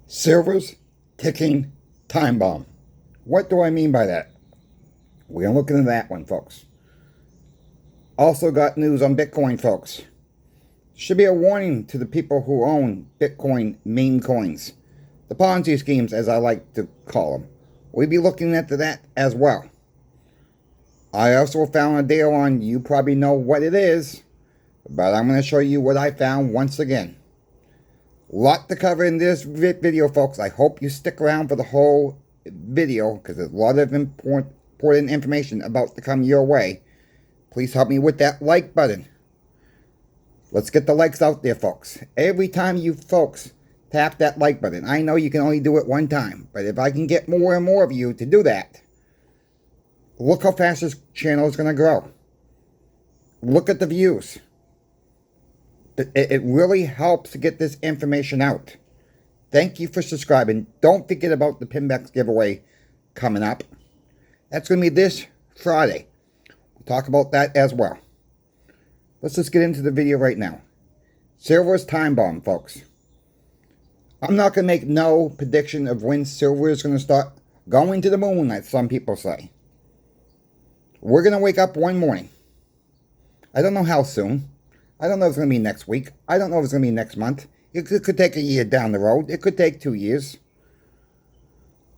Silver's ticking time bomb. What do I mean by that? We're going to look into that one, folks. Also got news on Bitcoin, folks. Should be a warning to the people who own Bitcoin meme coins. The Ponzi schemes, as I like to call them. We'll be looking into that as well. I also found a deal on, you probably know what it is, but I'm going to show you what I found once again. Lot to cover in this video, folks. I hope you stick around for the whole video, because there's a lot of important information about to come your way. Please help me with that like button. Let's get the likes out there, folks. Every time you folks tap that like button, I know you can only do it one time, but if I can get more and more of you to do that, look how fast this channel is going to grow. Look at the views. It really helps to get this information out. Thank you for subscribing. Don't forget about the Pimbex giveaway coming up. That's going to be this Friday. We'll talk about that as well. Let's just get into the video right now. Silver's time bomb, folks. I'm not going to make no prediction of when silver is going to start going to the moon, like some people say. We're going to wake up one morning. I don't know how soon. I don't know if it's going to be next week. I don't know if it's going to be next month. It could take a year down the road. It could take 2 years.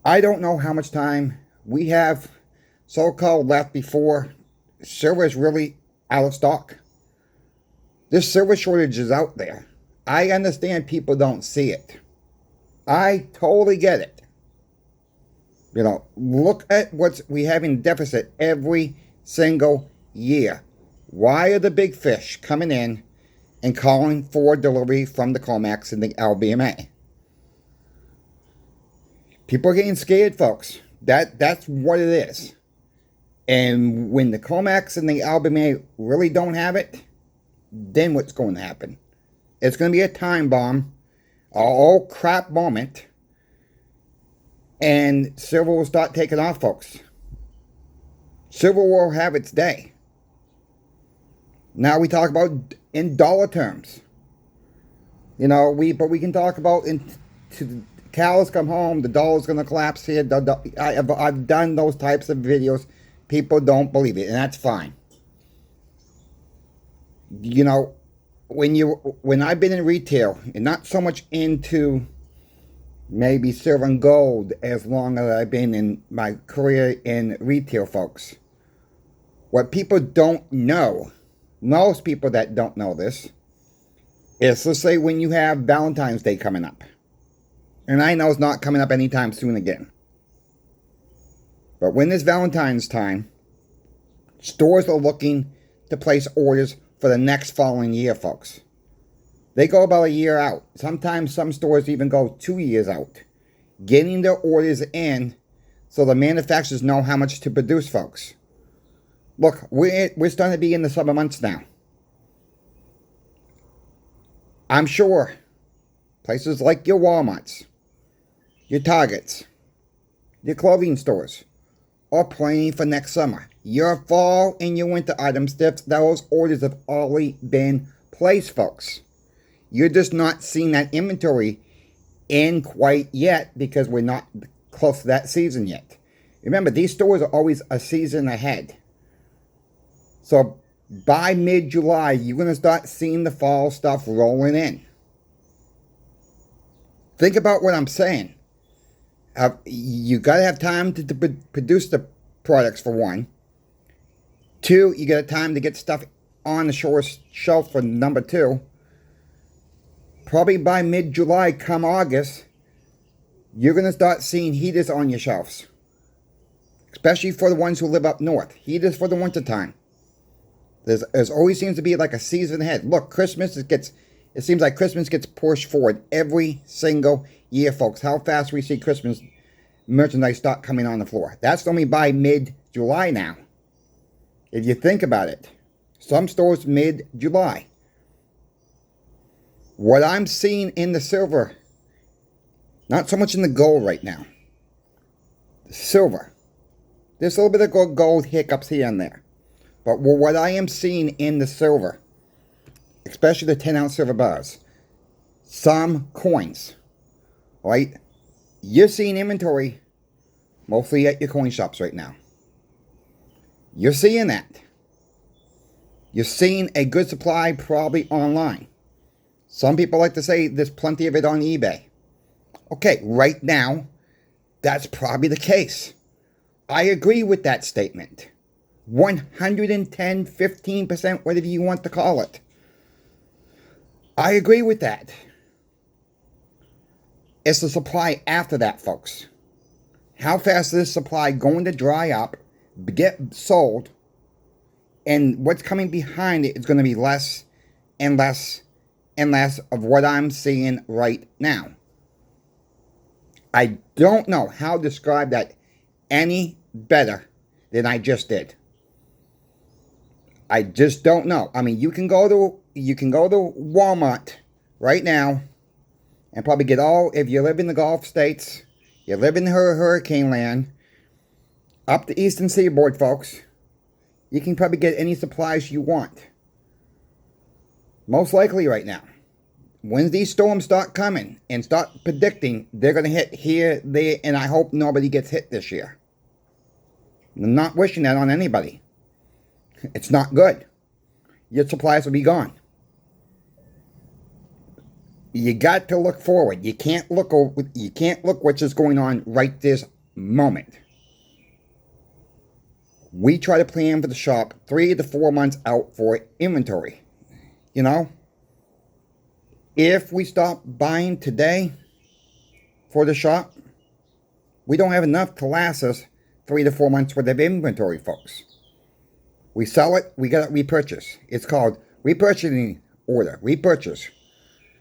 I don't know how much time we have so-called left before silver is really out of stock. This silver shortage is out there. I understand people don't see it. I totally get it. You know, look at what we have in deficit every single year. Why are the big fish coming in and calling for delivery from the COMEX and the LBMA? People are getting scared, folks. That's what it is. And when the COMEX and the LBMA really don't have it, then what's going to happen? It's going to be a time bomb, a oh crap moment, and silver will start taking off, folks. Silver will have its day. Now we talk about in dollar terms. You know, but we can talk about to the cows come home, the dollar's going to collapse here. I've done those types of videos. People don't believe it, and that's fine. You know, when I've been in retail, and not so much into maybe silver and gold as long as I've been in my career in retail, folks. What people don't know, most people that don't know this, is, let's say when you have Valentine's Day coming up. And I know it's not coming up anytime soon again. But when it's Valentine's time, stores are looking to place orders for the next following year, folks. They go about a year out. Sometimes some stores even go 2 years out. Getting their orders in so the manufacturers know how much to produce, folks. Look, we're starting to be in the summer months now. I'm sure places like your Walmarts, your Targets, your clothing stores are planning for next summer. Your fall and your winter items, those orders have already been placed, folks. You're just not seeing that inventory in quite yet because we're not close to that season yet. Remember, these stores are always a season ahead. So by mid-July, you're going to start seeing the fall stuff rolling in. Think about what I'm saying. You got to have time to produce the products, for one. Two, you got time to get stuff on the shelf for number two. Probably by mid-July, come August, you're going to start seeing heaters on your shelves. Especially for the ones who live up north. Heaters for the winter time. There's always seems to be like a season ahead. Look, Christmas, it seems like Christmas gets pushed forward every single year, folks. How fast we see Christmas merchandise start coming on the floor. That's only by mid-July now. If you think about it. Some stores mid-July. What I'm seeing in the silver, not so much in the gold right now. The silver. There's a little bit of gold hiccups here and there. But what I am seeing in the silver, especially the 10-ounce silver bars, some coins right? You're seeing inventory mostly at your coin shops right now. You're seeing that. You're seeing a good supply probably online. Some people like to say there's plenty of it on eBay. Okay, right now, that's probably the case. I agree with that statement. 110, 15%, whatever you want to call it. I agree with that. It's the supply after that, folks. How fast is this supply going to dry up, get sold, and what's coming behind it is going to be less and less and less of what I'm seeing right now. I don't know how to describe that any better than I just did. I just don't know. I mean, you can go to Walmart right now and probably get all, if you live in the Gulf States, you live in hurricane land, up the eastern seaboard, folks, you can probably get any supplies you want. Most likely right now. When these storms start coming and start predicting they're going to hit here, there, and I hope nobody gets hit this year. I'm not wishing that on anybody. It's not good. Your supplies will be gone. You got to look forward. You can't look what's just going on right this moment. We try to plan for the shop 3 to 4 months out for inventory. You know? If we stop buying today for the shop, we don't have enough to last us 3 to 4 months worth of inventory, folks. We sell it, we got to repurchase. It's called repurchasing order. Repurchase.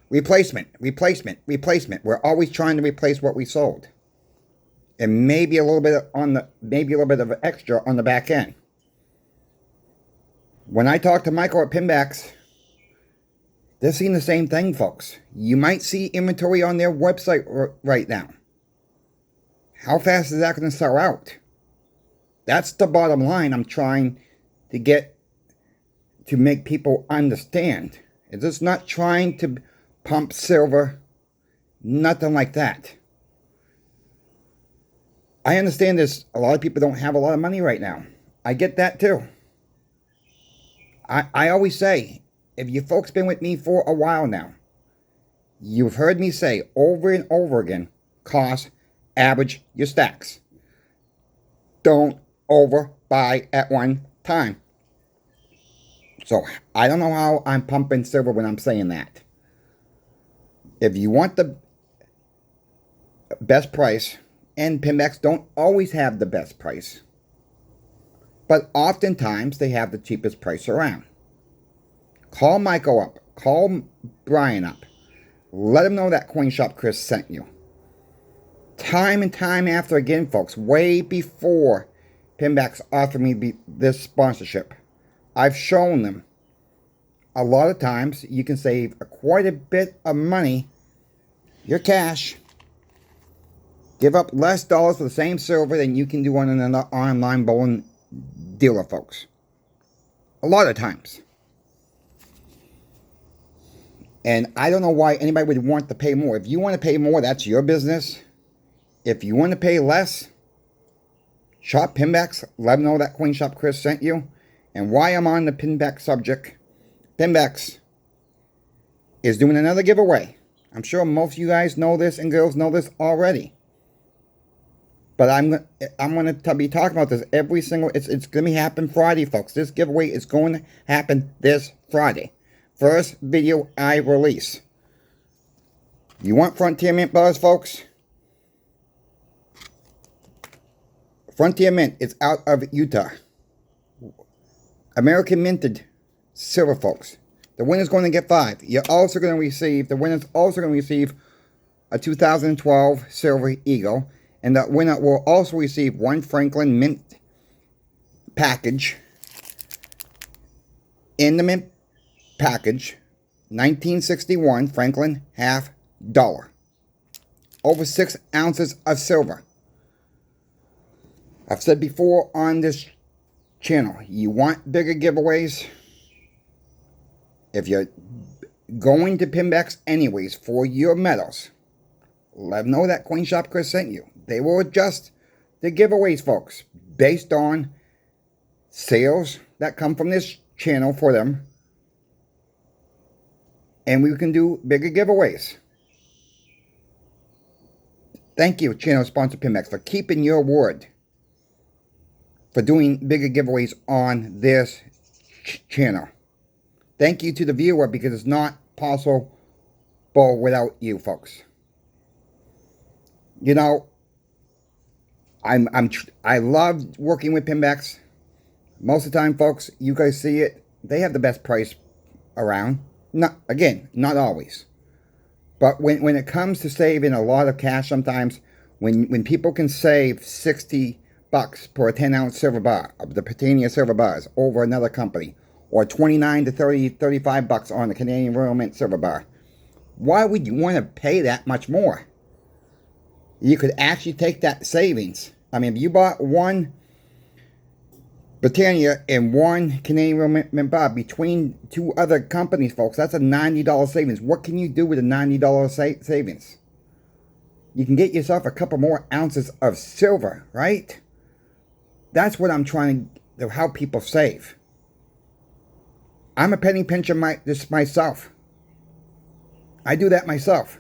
Replacement. We're always trying to replace what we sold. And maybe a little bit of extra on the back end. When I talk to Michael at Pimbex, they're seeing the same thing, folks. You might see inventory on their website right now. How fast is that going to sell out? That's the bottom line I'm trying to get to make people understand. It's just not trying to pump silver, nothing like that. I understand this. A lot of people don't have a lot of money right now. I get that too. I always say, if you folks been with me for a while now, you've heard me say over and over again, cost, average your stacks. Don't overbuy at one time. So I don't know how I'm pumping silver when I'm saying that. If you want the best price, and Pimbex don't always have the best price, but oftentimes they have the cheapest price around. Call Michael up. Call Brian up. Let them know that Coin Shop Chris sent you. Time and time after again, folks, way before Pimbex offered me this sponsorship, I've shown them a lot of times you can save quite a bit of money, your cash, give up less dollars for the same silver than you can do on an online bullion dealer, folks. A lot of times. And I don't know why anybody would want to pay more. If you want to pay more, that's your business. If you want to pay less, shop Pimbex. Let them know that Coin Shop Chris sent you. And why I'm on the Pimbex subject, Pimbex is doing another giveaway. I'm sure most of you guys know this and girls know this already. But I'm going to be talking about this every single... It's going to be happen Friday, folks. This giveaway is going to happen this Friday. First video I release. You want Frontier Mint buzz, folks? Frontier Mint is out of Utah. American minted silver, folks. The winner's going to get 5. You're also going to receive... The winner's also going to receive a 2012 Silver Eagle. And the winner will also receive 1 Franklin Mint package. In the Mint package, 1961 Franklin $half. Over 6 ounces of silver. I've said before on this channel, you want bigger giveaways? If you're going to Pimbex anyways for your medals, let them know that Coin Shop Chris sent you. They will adjust the giveaways, folks, based on sales that come from this channel for them. And we can do bigger giveaways. Thank you, channel sponsor Pimbex, for keeping your word. For doing bigger giveaways on this channel. Thank you to the viewer, because it's not possible without you, folks. You know, I love working with Pimbex. Most of the time, folks, you guys see it. They have the best price around. Not always. But when it comes to saving a lot of cash, sometimes when people can save $60 per 10-ounce silver bar of the Britannia silver bars over another company, or $29 to $35 on the Canadian Royal Mint silver bar, why would you want to pay that much more? You could actually take that savings. I mean, if you bought one Britannia and one Canadian Royal Mint bar between two other companies, folks, that's a $90 savings. What can you do with a $90 savings? You can get yourself a couple more ounces of silver, right? That's what I'm trying to help people save. I'm a penny pincher myself. I do that myself.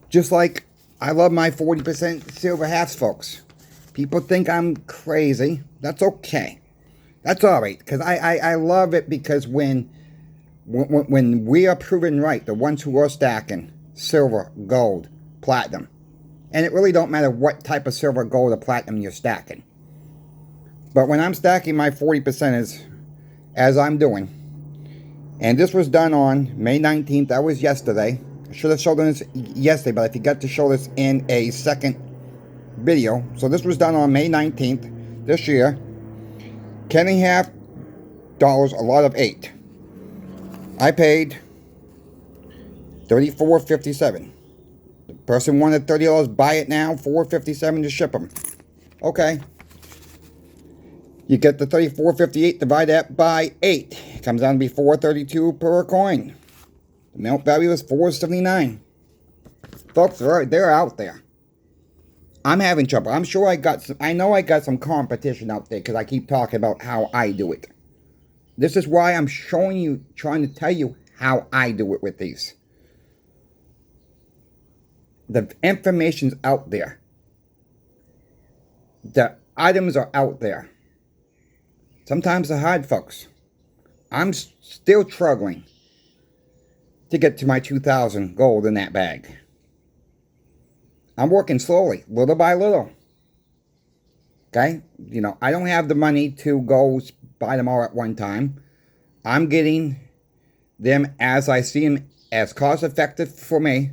Just like I love my 40% silver halves, folks. People think I'm crazy. That's okay. That's all right. Because I love it, because when we are proven right, the ones who are stacking silver, gold, platinum, and it really don't matter what type of silver, gold, or platinum you're stacking. But when I'm stacking my 40%, as I'm doing, and this was done on May 19th, that was yesterday. I should have shown this yesterday, but I forgot to show this in a second video. So this was done on May 19th this year. $10.50, a lot of 8. I paid $34.57. The person wanted $30, buy it now, $4.57 to ship them. Okay. You get the $34.58, divide that by 8. It comes down to be $4.32 per coin. The melt value is $4.79. Folks, they're out there. I'm having trouble. I'm sure I know I got some competition out there, because I keep talking about how I do it. This is why I'm showing you, trying to tell you how I do it with these. The information's out there. The items are out there. Sometimes they're hard, folks. I'm still struggling to get to my 2,000 gold in that bag. I'm working slowly, little by little. Okay? You know, I don't have the money to go buy them all at one time. I'm getting them as I see them, as cost effective for me.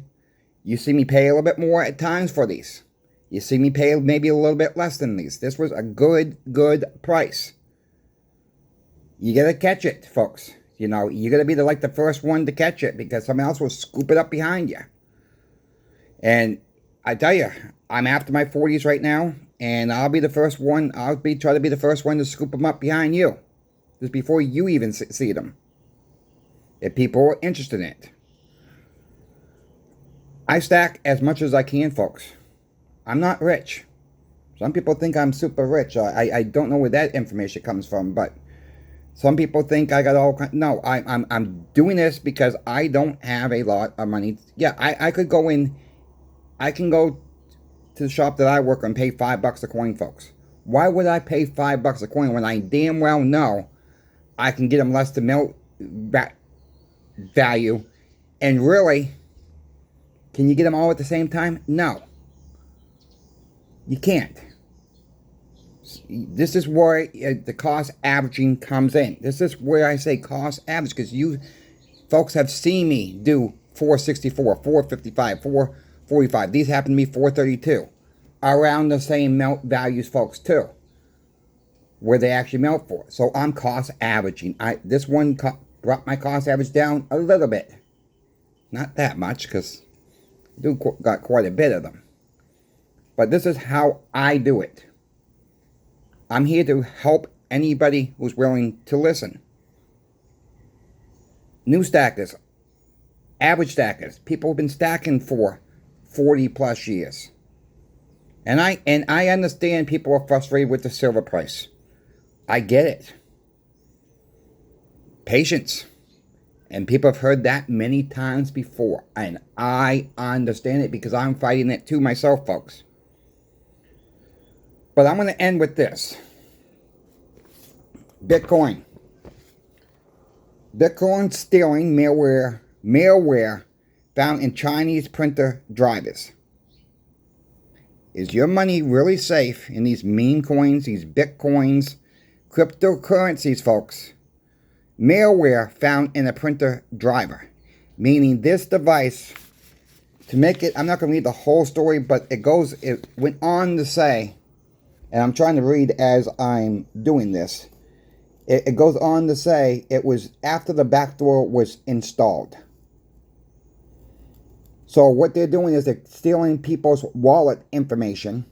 You see me pay a little bit more at times for these. You see me pay maybe a little bit less than these. This was a good price. You gotta catch it, folks. You know, you gotta be the first one to catch it, because someone else will scoop it up behind you. And I tell you, I'm after my 40s right now, and I'll be the first one. Try to be the first one to scoop them up behind you, just before you even see them, if people are interested in it. I stack as much as I can, folks. I'm not rich. Some people think I'm super rich. I don't know where that information comes from, but some people think I got all kinds. No, I'm doing this because I don't have a lot of money. Yeah, I could go in. I can go to the shop that I work and pay $5 a coin, folks. Why would I pay $5 a coin when I damn well know I can get them less than melt value? And really, can you get them all at the same time? No. You can't. This is where the cost averaging comes in. This is where I say cost average, because you folks have seen me do 464, 455, 445. These happen to be 432. Around the same melt values, folks, too, where they actually melt for. So I'm cost averaging. This one brought my cost average down a little bit. Not that much, because I got quite a bit of them. But this is how I do it. I'm here to help anybody who's willing to listen. New stackers, average stackers, people who've been stacking for 40 plus years. And I understand people are frustrated with the silver price. I get it. Patience. And people have heard that many times before. And I understand it because I'm fighting it too myself, folks. But I'm going to end with this. Bitcoin. Bitcoin stealing malware found in Chinese printer drivers. Is your money really safe in these meme coins, these bitcoins, cryptocurrencies, folks? Malware found in a printer driver. Meaning this device, to make it, I'm not going to read the whole story, but it went on to say, and I'm trying to read as I'm doing this. It goes on to say it was after the backdoor was installed. So what they're doing is they're stealing people's wallet information.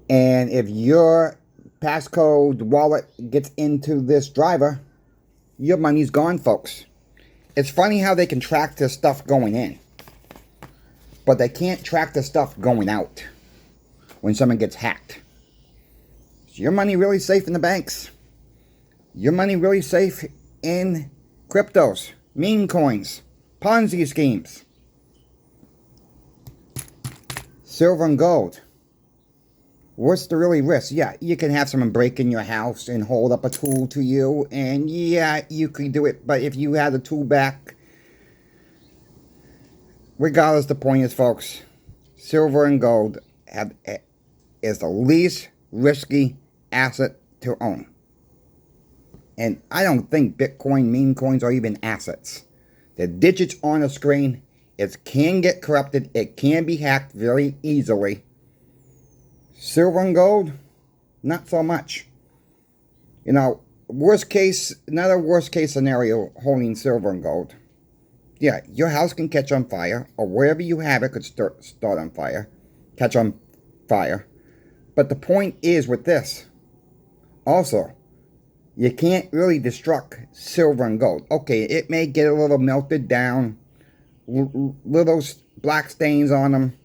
And if your passcode wallet gets into this driver, your money's gone, folks. It's funny how they can track this stuff going in, but they can't track the stuff going out when someone gets hacked. Is your money really safe in the banks? Your money really safe in cryptos, meme coins, Ponzi schemes, silver and gold? What's the really risk? Yeah, you can have someone break in your house and hold up a tool to you, and yeah, you could do it, but if you had the tool back, regardless, the point is, folks, silver and gold is the least risky asset to own. And I don't think Bitcoin, meme coins are even assets. The digits on the screen, it can get corrupted. It can be hacked very easily. Silver and gold, not so much. You know, another worst case scenario holding silver and gold. Yeah, your house can catch on fire, or wherever you have it could start on fire, catch on fire. But the point is with this, also, you can't really destruct silver and gold. Okay, it may get a little melted down, little black stains on them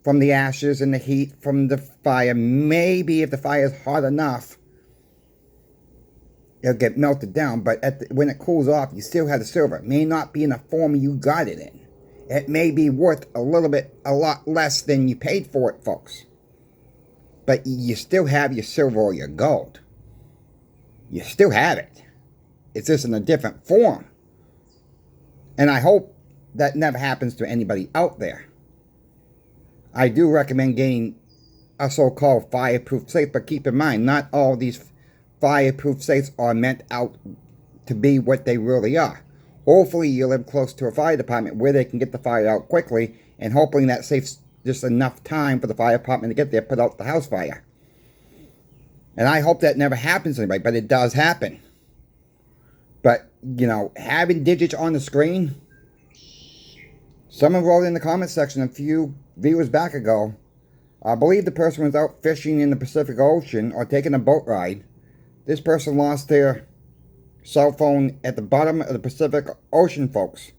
from the ashes and the heat from the fire. Maybe if the fire is hot enough, it'll get melted down. But when it cools off, you still have the silver. It may not be in the form you got it in. It may be worth a lot less than you paid for it, folks. But you still have your silver or your gold. You still have it. It's just in a different form. And I hope that never happens to anybody out there. I do recommend getting a so-called fireproof safe, but keep in mind, not all these fireproof safes are meant out to be what they really are. Hopefully you live close to a fire department where they can get the fire out quickly, and hoping that safe's just enough time for the fire department to get there, put out the house fire. And I hope that never happens to anybody, but it does happen. But, you know, having digits on the screen, someone wrote in the comment section a few viewers back ago, I believe the person was out fishing in the Pacific Ocean or taking a boat ride. This person lost their cell phone at the bottom of the Pacific Ocean, folks.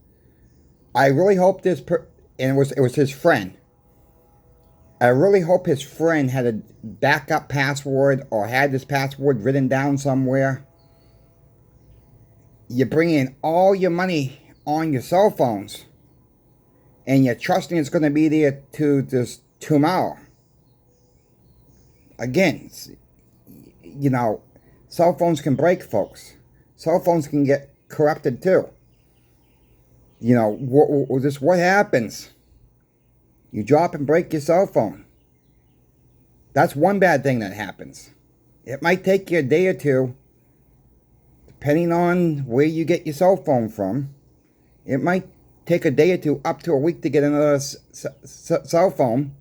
I really hope and it was his friend. I really hope his friend had a backup password or had this password written down somewhere. You bring in all your money on your cell phones, and you're trusting it's going to be there tomorrow. Again, you know, cell phones can break, folks. Cell phones can get corrupted too. You know, what happens? You drop and break your cell phone. That's one bad thing that happens. It might take you a day or two, depending on where you get your cell phone from. It might take a day or two, up to a week, to get another cell phone.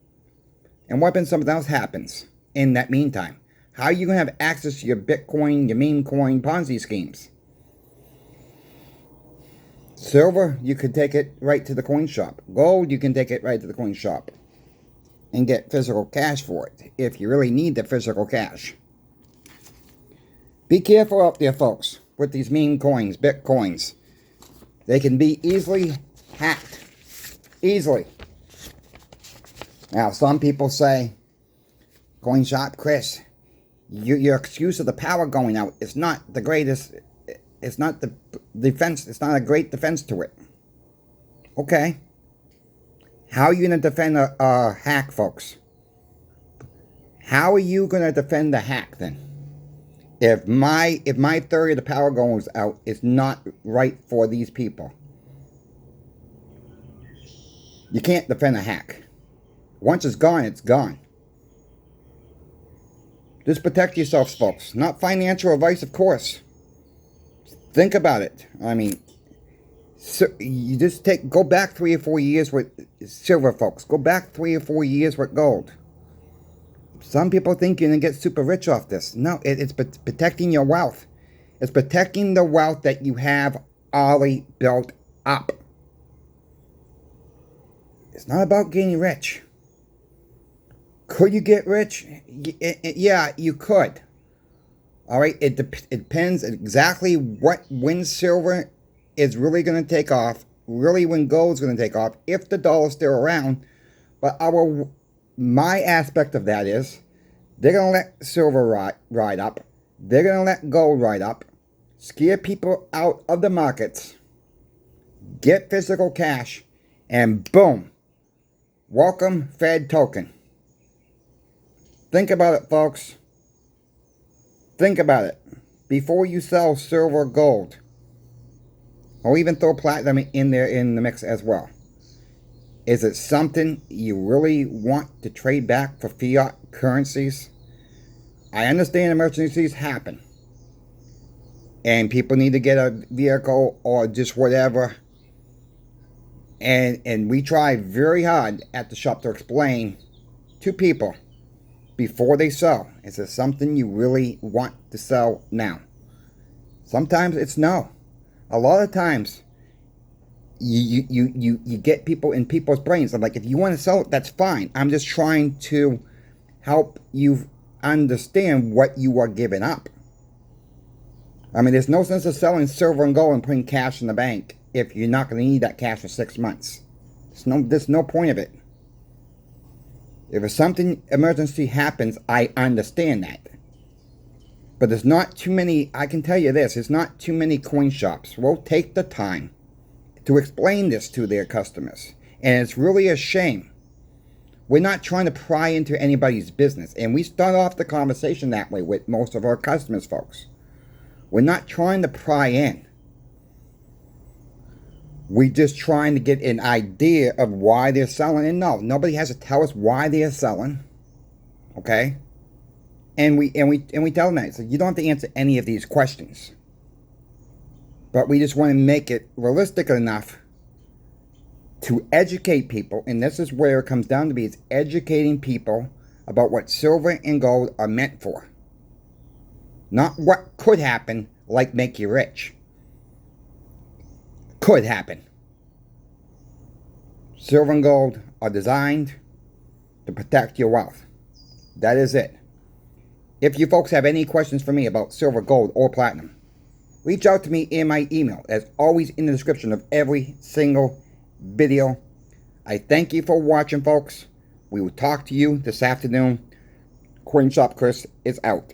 And what happens? Something else happens in that meantime. How are you going to have access to your Bitcoin, your meme coin, Ponzi schemes? Silver, you can take it right to the coin shop. Gold, you can take it right to the coin shop and get physical cash for it, if you really need the physical cash. Be careful out there, folks, with these meme coins, Bitcoins. They can be easily hacked. Easily. Now, some people say, Coin Shop Chris, your excuse of the power going out is not the greatest. It's not the defense. It's not a great defense to it. Okay. How are you going to defend a hack, folks? How are you going to defend the hack then? If my theory of the power goes out is not right for these people, you can't defend a hack. Once it's gone, it's gone. Just protect yourselves, folks. Not financial advice, of course. Think about it. I mean, so you just go back 3 or 4 years with silver, folks. Go back 3 or 4 years with gold. Some people think you're going to get super rich off this. No, it's protecting your wealth. It's protecting the wealth that you have already built up. It's not about getting rich. Could you get rich? Yeah, you could. All right, it depends exactly when silver is really going to take off, really when gold's going to take off, if the dollar's still around. But my aspect of that is they're going to let silver ride up. They're going to let gold ride up, scare people out of the markets, get physical cash, and boom, welcome Fed token. Think about it, folks. Think about it. Before you sell silver or gold, or even throw platinum in there in the mix as well, is it something you really want to trade back for fiat currencies? I understand emergencies happen, and people need to get a vehicle or just whatever. And we try very hard at the shop to explain to people before they sell. Is it something you really want to sell now? Sometimes it's no. A lot of times you get people in people's brains. I'm like, if you want to sell it, that's fine. I'm just trying to help you understand what you are giving up. I mean, there's no sense of selling silver and gold and putting cash in the bank if you're not going to need that cash for 6 months. There's no point of it. If it's something emergency happens, I understand that. But there's not too many, I can tell you this, there's not too many coin shops will take the time to explain this to their customers. And it's really a shame. We're not trying to pry into anybody's business. And we start off the conversation that way with most of our customers, folks. We're not trying to pry in. We're just trying to get an idea of why they're selling. And no, nobody has to tell us why they're selling. Okay? And we tell them that. So you don't have to answer any of these questions. But we just want to make it realistic enough to educate people. And this is where it comes down to be. It's educating people about what silver and gold are meant for. Not what could happen, like make you rich. Could happen. Silver and gold are designed to protect your wealth. That is it. If you folks have any questions for me about silver, gold, or platinum, reach out to me in my email, as always in the description of every single video. I thank you for watching, folks. We will talk to you this afternoon. Coin Shop Chris is out.